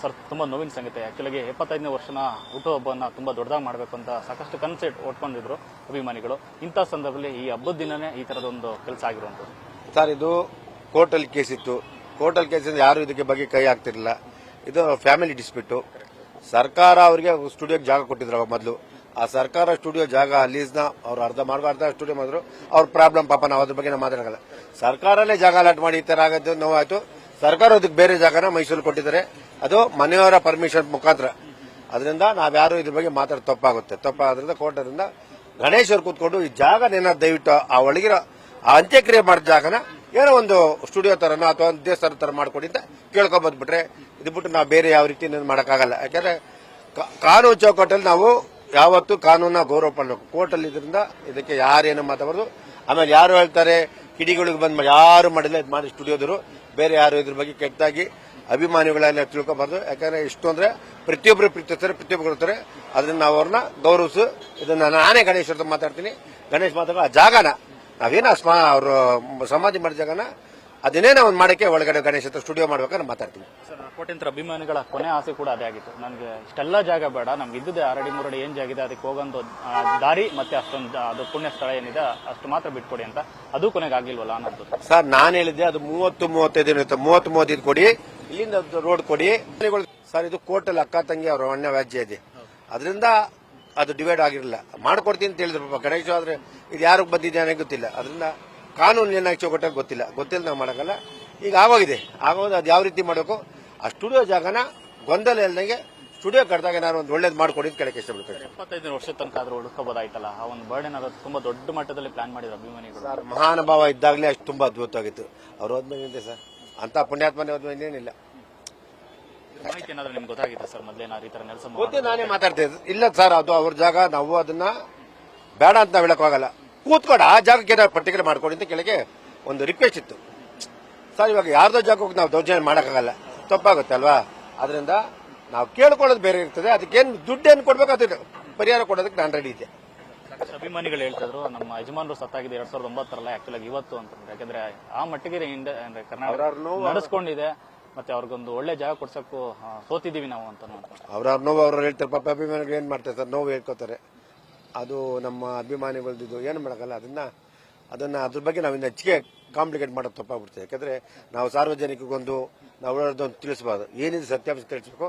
Sir ತುಂಬ ನೋವಿನ ಸಂಗತಿ. ಆ್ಯಕ್ಚುಲಾಗಿ 75ನೇ ವರ್ಷನ ಹುಟ್ಟುಹಬ್ಬವನ್ನು ತುಂಬ ದೊಡ್ಡದಾಗಿ ಮಾಡಬೇಕು ಅಂತ ಸಾಕಷ್ಟು ಕನ್ಸೆಪ್ಟ್ ಒಟ್ಕೊಂಡಿದ್ರು ಅಭಿಮಾನಿಗಳು. ಇಂಥ ಸಂದರ್ಭದಲ್ಲಿ ಈ ಹಬ್ಬದ ದಿನನೇ ಈ ಥರದೊಂದು ಕೆಲಸ ಆಗಿರುವಂಥದ್ದು. ಸರ್, ಇದು ಕೋರ್ಟಲ್ಲಿ ಕೇಸ್ ಇತ್ತು. ಕೋರ್ಟಲ್ಲಿ ಕೇಸಿಂದ ಯಾರು ಇದಕ್ಕೆ ಬಗ್ಗೆ ಕೈ ಹಾಕ್ತಿರಲಿಲ್ಲ. ಇದು ಫ್ಯಾಮಿಲಿ ಡಿಸ್ಪ್ಯೂಟು. ಸರ್ಕಾರ ಅವರಿಗೆ ಸ್ಟುಡಿಯೋಗೆ ಜಾಗ ಕೊಟ್ಟಿದ್ರು ಅವಾಗ ಮೊದಲು. ಆ ಸರ್ಕಾರ ಸ್ಟುಡಿಯೋ ಜಾಗ ಲೀಸ್ನ ಅವ್ರು ಅರ್ಧ ಸ್ಟುಡಿಯೋ ಮಾಡಿದ್ರು. ಅವ್ರ ಪ್ರಾಬ್ಲಮ್ ಪಾಪ ನಾವು ಅದ್ರ ಬಗ್ಗೆ ನಾವು ಮಾತಾಡೋಲ್ಲ. ಸರ್ಕಾರಲ್ಲೇ ಜಾಗ ಅಲಾಟ್ ಮಾಡಿ ಈ ಥರ ಆಗೋದು ನೋವಾಯಿತು. ಸರ್ಕಾರ ಅದಕ್ಕೆ ಬೇರೆ ಜಾಗನ ಮೈಸೂರು ಕೊಟ್ಟಿದ್ದಾರೆ. ಅದು ಮನೆಯವರ ಪರ್ಮಿಷನ್ ಮುಖಾಂತರ. ಅದರಿಂದ ನಾವ್ಯಾರು ಇದ್ರ ಬಗ್ಗೆ ಮಾತಾಡೋದು ತಪ್ಪಾಗೋದ್ರಿಂದ ಕೋರ್ಟ್ ಅದರಿಂದ ಗಣೇಶ್ ಅವ್ರು ಕೂತ್ಕೊಂಡು ಈ ಜಾಗನೇನ ದಯವಿಟ್ಟು ಆ ಒಳಗಿರೋ ಆ ಅಂತ್ಯಕ್ರಿಯೆ ಮಾಡಿದ ಜಾಗನ ಏನೋ ಒಂದು ಸ್ಟುಡಿಯೋ ತರನ ಅಥವಾ ಒಂದು ದೇವಸ್ಥಾನ ತರ ಮಾಡ್ಕೊಡಿ ಅಂತ ಕೇಳ್ಕೊಂಬಂದ್ಬಿಟ್ರೆ ಇದು ಬಿಟ್ಟು ನಾವು ಬೇರೆ ಯಾವ ರೀತಿ ಮಾಡೋಕ್ಕಾಗಲ್ಲ. ಯಾಕಂದ್ರೆ ಕಾನೂನು ಚೌಕಟ್ಟಲ್ಲಿ ನಾವು ಯಾವತ್ತೂ ಕಾನೂನ ಗೌರವ ಪಡಬೇಕು. ಕೋರ್ಟಲ್ಲಿ ಇದರಿಂದ ಇದಕ್ಕೆ ಯಾರೇನು ಮಾತಾಡಬಾರ್ದು. ಆಮೇಲೆ ಯಾರು ಹೇಳ್ತಾರೆ ಕಿಡಿಗಳಿಗೆ ಬಂದ್ ಯಾರು ಮಾಡಿಲ್ಲ ಇದು ಮಾಡಿ ಸ್ಟುಡಿಯೋದವರು ಬೇರೆ ಯಾರು ಇದ್ರ ಬಗ್ಗೆ ಕೆಟ್ಟಾಗಿ ಅಭಿಮಾನಿಗಳೆಲ್ಲ ತಿಳ್ಕೊಬಾರ್ದು. ಯಾಕಂದ್ರೆ ಇಷ್ಟು ಅಂದ್ರೆ ಪ್ರತಿಯೊಬ್ಬರು ಪ್ರೀತಿಸ್ತಾರೆ, ಪ್ರತಿಯೊಬ್ಬರು ಕೊಡ್ತಾರೆ. ಅದನ್ನ ನಾವು ಅವ್ರನ್ನ ಗೌರವಿಸು. ಇದನ್ನ ನಾನೇ ಗಣೇಶ್ ಅವ್ರ ಮಾತಾಡ್ತೀನಿ. ಗಣೇಶ್ ಮಾತಾಡೋ ಆ ಜಾಗನ ನಾವೇನ ಅವರು ಸಮಾಧಿ ಮಾಡಿದ ಜಾಗನ ಅದನ್ನೇನೋ ಒಂದು ಮಾಡಕ್ಕೆ ಒಳಗಡೆ ಗಣೇಶ್ ಹತ್ರ ಸ್ಟುಡಿಯೋ ಮಾಡ್ಬೇಕಾದ್ರೆ ಮಾತಾಡ್ತೀನಿ. ಸರ್, ಕೋಟ್ಯಂತರ ಅಭಿಮಾನಿಗಳ ಕೊನೆ ಆಸೆ ಕೂಡ ಅದೇ ಆಗಿತ್ತು. ನನಗೆ ಇಷ್ಟೆಲ್ಲ ಜಾಗ ಬೇಡ, ನಮ್ಗೆ ಇದ್ದದೆ 2 ಅಡಿ 3 ಅಡಿ ಏನ್ ಜಾಗ ಇದೆ ಅದಕ್ಕೆ ಹೋಗಂತ ದಾರಿ ಮತ್ತೆ ಅಷ್ಟೊಂದು ಅದು ಪುಣ್ಯ ಸ್ಥಳ ಏನಿದೆ ಅಷ್ಟು ಮಾತ್ರ ಬಿಟ್ಕೊಡಿ ಅಂತ. ಅದು ಕೊನೆಗೆ ಆಗ್ಲಿಲ್ವಲ್ಲ ಅನ್ನೋದು. ಸರ್, ನಾನು ಹೇಳಿದ್ದೆ ಅದು 30-35 ಇರುತ್ತೆ. 30-35 ಕೊಡಿ, ಇಲ್ಲಿಂದ ರೋಡ್ ಕೊಡಿ. ಸರ್, ಇದು ಕೋರ್ಟಲ್ಲಿ ಅಕ್ಕ ತಂಗಿ ಅವರ ಅಣ್ಣ ವ್ಯಾಜ್ಯ ಇದೆ. ಅದರಿಂದ ಅದು ಡಿವೈಡ್ ಆಗಿರಲಿಲ್ಲ. ಮಾಡ್ಕೊಡ್ತೀನಿ ಅಂತ ಹೇಳಿದ್ರು ಪಾಪ ಗಣೇಶ್. ಆದ್ರೆ ಇದು ಯಾರಿಗೆ ಬಂದಿದೆ ಅನ್ನೋ ಗೊತ್ತಿಲ್ಲ. ಅದರಿಂದ ಕಾನೂನು ಏನಾಗಿ ಚೌಕಟ್ಟಾಗಿ ಗೊತ್ತಿಲ್ಲ ನಾವು ಮಾಡೋಕ್ಕಲ್ಲ. ಈಗ ಆಗೋಗಿದೆ. ಅದು ಯಾವ ರೀತಿ ಮಾಡಬೇಕು ಆ ಸ್ಟುಡಿಯೋ ಜಾಗನ ಗೊಂದಲ ಇಲ್ದಂಗೆ ಸ್ಟುಡಿಯೋ ಕಟ್ಟಿದಾಗ ನಾನು ಒಂದು ಒಳ್ಳೇದು ಮಾಡ್ಕೊಡಿ ಅಂತ ಕೇಳಕ್ಕೆ ಇಷ್ಟಪಡ್ತೇನೆ. 75 ವರ್ಷದ ತನಕ ಆದ್ರೂ ಉಳ್ಕೋಬೋದಾಯ್ತಲ್ಲ, ಆ ಒಂದು ಬರ್ಡನ್ ಆಗೋದು ತುಂಬಾ ದೊಡ್ಡ ಮಟ್ಟದಲ್ಲಿ ಪ್ಲಾನ್ ಮಾಡಿದ್ರು ಅಭಿಮಾನಿಗಳು. ಸರ್, ಮಹಾನುಭಾವ ಇದ್ದಾಗಲೇ ಅಷ್ಟು ತುಂಬಾ ಅದ್ಭುತವಾಗಿತ್ತು. ಅವ್ರು ಹೋದ್ಮೇಲೆ ಸರ್ ಅಂತ ಪುಣ್ಯಾತ್ಮನೆ ಹೋದ್ಮೇಲೆ ಏನಿಲ್ಲ. ಮಾಹಿತಿ ಏನಾದ್ರು ನಿಮ್ಗೆ ಗೊತ್ತಾಗಿದೆ ಸರ್? ಮೊದಲೇನಾದ್ರು ಈ ತರ ನೆಲಸ ಗೊತ್ತೇ ನಾನೇ ಮಾತಾಡ್ತಿದ್ದೆ. ಇಲ್ಲ ಸರ್, ಅದು ಅವ್ರ ಜಾಗ, ನಾವು ಅದನ್ನ ಬೇಡ ಅಂತ ನಾವು ಹೇಳಕ್ಕಾಗಲ್ಲ. ಕೂತ್ಕೊಂಡು ಆ ಜಾಗಕ್ಕೆ ಏನಾದ್ರು ಪರ್ಟಿಕ್ಯುಲರ್ ಮಾಡ್ಕೊಡಿ ಅಂತ ಕೆಳಗೆ ಒಂದು ರಿಕ್ವೆಸ್ಟ್ ಇತ್ತು. ಸರ್, ಇವಾಗ ಯಾರ್ದೋ ಜಾಗಕ್ಕೆ ನಾವು ದೌರ್ಜನ್ಯ ಮಾಡೋಕ್ಕಾಗಲ್ಲ, ತಪ್ಪಾಗುತ್ತೆ ಅಲ್ವಾ? ಅದರಿಂದ ನಾವು ಕೇಳ್ಕೊಳ್ಳೋದು ಬೇರೆ ಇರ್ತದೆ. ಅದಕ್ಕೇನು ದುಡ್ಡೇನು ಕೊಡ್ಬೇಕು ಅದಕ್ಕೆ ಪರಿಹಾರ ಕೊಡೋದಕ್ಕೆ ನಾನು ರೆಡಿ ಇದ್ದೆ. ಅಭಿಮಾನಿಗಳು ಹೇಳ್ತಿದ್ರು ನಮ್ಮ ಯಜಮಾನರು ಸತ್ತಾಗಿದೆ 2009 ಆಕ್ಚುಲಾಗಿ ಇವತ್ತು ಅಂತಂದ್ರೆ. ಯಾಕಂದ್ರೆ ಆ ಮಟ್ಟಿಗೆ ಕರ್ನಾಟಕ ನಡೆಸ್ಕೊಂಡಿದೆ. ಮತ್ತೆ ಅವ್ರಿಗೊಂದು ಒಳ್ಳೆ ಜಾಗ ಕೊಡ್ಸಕ್ಕೂ ಸೋತಿದೀವಿ ನಾವು ಅಂತ. ಅವ್ರವ್ರ ನೋವು ಅವ್ರು ಹೇಳ್ತಾರೆ. ಪಾಪ ಅಭಿಮಾನಿಗಳು ಏನ್ ಮಾಡ್ತಾರೆ ಸರ್, ನೋವು ಹೇಳ್ಕೊತಾರೆ. ಅದು ನಮ್ಮ ಅಭಿಮಾನಿಗಳದ್ದು ಏನು ಮಾಡೋಕ್ಕಲ್ಲ. ಅದನ್ನ ಅದ್ರ ಬಗ್ಗೆ ನಾವು ಇನ್ನು ಹೆಚ್ಚಿಗೆ ಕಾಂಪ್ಲಿಕೇಟ್ ಮಾಡೋದು ತಪ್ಪಾಗ್ಬಿಡ್ತೇವೆ. ಯಾಕಂದ್ರೆ ನಾವು ಸಾರ್ವಜನಿಕಗೊಂದು ನಾವು ತಿಳಿಸಬಾರ್ದು. ಏನಿದೆ ಸತ್ಯಾಂಶ ತಿಳಿಸ್ಬೇಕು.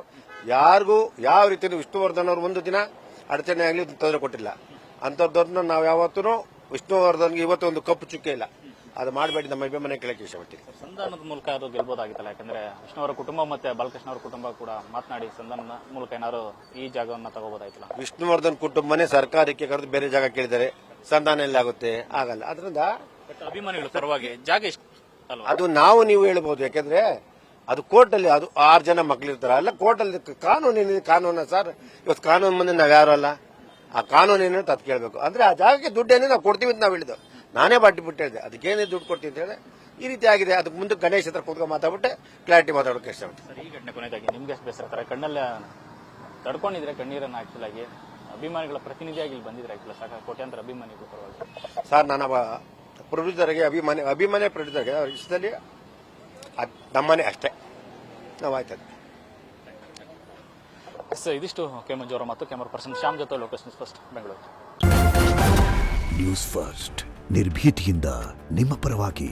ಯಾರಿಗೂ ಯಾವ ರೀತಿ ವಿಷ್ಣುವರ್ಧನ್ ಅವ್ರು ಒಂದು ದಿನ ಅಡಚಣೆ ಆಗಲಿ ತೊಂದರೆ ಕೊಟ್ಟಿಲ್ಲ. ಅಂಥದ್ದವ್ರನ್ನ ನಾವು ಯಾವತ್ತೂ ವಿಷ್ಣುವರ್ಧನ್ಗೆ ಇವತ್ತು ಒಂದು ಕಪ್ಪು ಚುಕ್ಕೆ ಇಲ್ಲ. ಅದು ಮಾಡಬೇಡಿ, ನಮ್ಮ ಅಭಿಮಾನ ಕೇಳಕ್ಕೆ ಇಷ್ಟಪಡ್ತೀನಿ. ಸಂಧಾನದ ಮೂಲಕ ಅದು ಗೆಲ್ಬೋದಾಗಿತ್ತಲ್ಲ. ಯಾಕಂದ್ರೆ ವಿಷ್ಣುವರ ಕುಟುಂಬ ಮತ್ತೆ ಬಾಲಕೃಷ್ಣ ಅವರ ಕುಟುಂಬ ಕೂಡ ಮಾತನಾಡಿ ಸಂಧಾನದ ಮೂಲಕ ಏನಾದ್ರು ಈ ಜಾಗವನ್ನ ತಗೋಬೋದಾಯ್ತಲ್ಲ. ವಿಷ್ಣುವರ್ಧನ್ ಕುಟುಂಬನೇ ಸರ್ಕಾರಕ್ಕೆ ಕರೆದು ಬೇರೆ ಜಾಗ ಕೇಳಿದರೆ ಸಂಧಾನ ಎಲ್ಲ ಆಗುತ್ತೆ, ಆಗಲ್ಲ. ಅದರಿಂದ ಅಭಿಮಾನಿಗಳು ಪರವಾಗಿ ಜಾಗ ಅದು ನಾವು ನೀವು ಹೇಳ್ಬಹುದು. ಯಾಕಂದ್ರೆ ಅದು ಕೋರ್ಟಲ್ಲಿ ಅದು 6 ಜನ ಮಕ್ಕಳಿರ್ತಾರೆ. ಅಲ್ಲ, ಕೋರ್ಟಲ್ಲಿ ಕಾನೂನು ಏನಿದೆ, ಕಾನೂನ ಸರ್. ಇವತ್ತು ಕಾನೂನು ಮುಂದೆ ನಾವ್ ಯಾರು ಅಲ್ಲ. ಆ ಕಾನೂನು ಏನೇನು ಅದು ಕೇಳಬೇಕು. ಅಂದ್ರೆ ಆ ಜಾಗಕ್ಕೆ ದುಡ್ಡೇನೆ ನಾವು ಕೊಡ್ತೀವಿ ಅಂತ ನಾವು ಹೇಳಿದ್ದು. ನಾನೇ ಬಿಟ್ಟು ಹೇಳಿದೆ ಅದಕ್ಕೇನೇ ದುಡ್ಡು ಕೊಡ್ತೀವಿ ಅಂತ ಹೇಳಿದೆ. ಈ ರೀತಿ ಆಗಿದೆ. ಅದಕ್ಕೆ ಮುಂದೆ ಗಣೇಶ್ ಹತ್ರ ಕೂತ್ಕೊಂಡು ಮಾತಾಡ್ಬಿಟ್ಟೆ ಕ್ಲಾರಿಟಿ ಮಾತಾಡೋಕೆ ಇಷ್ಟಪಡ್ತೀನಿ. ಈ ಘಟನೆ ಕೊನೆಯದಾಗಿ ನಿಮ್ಗೆ ಎಷ್ಟು ಬೇಸರ? ಕಣ್ಣಲ್ಲ ತಡ್ಕೊಂಡಿದ್ರೆ ಕಣ್ಣೀರನ್ನ ಆಕ್ಚುಲಾಗಿ ಅಭಿಮಾನಿಗಳ ಪ್ರತಿನಿಧಿಯಾಗಿ ಇಲ್ಲಿ ಬಂದಿದ್ರೆ ಆಕ್ಚುಲಿ ಸಾಕ ಕೋಟ್ಯಾಂತರ ಅಭಿಮಾನಿಗಳು ಪರವಾಗಿ. ಸರ್, ನಾನು ಪ್ರೊಡ್ಯೂಸರ್ಗೆ ಅಭಿಮಾನಿ ಪ್ರೊಡ್ಯೂಸರ್ಗೆ ಅವ್ರ ಇಷ್ಟದಲ್ಲಿ ನಮ್ಮನೆ ಅಷ್ಟೇ ನಾವು ಆಯ್ತದೆ. ಇದಿಷ್ಟು ಕೆ ಮಂಜು ಅವರ ಮತ್ತು ಕ್ಯಾಮರಾ ಪರ್ಸನ್ ಶ್ಯಾಮ್ ಜೊತೆ Lokesh news first Bengaluru. News first ನಿರ್ಭೀತಿಯಿಂದ ನಿಮ್ಮ ಪರವಾಗಿ.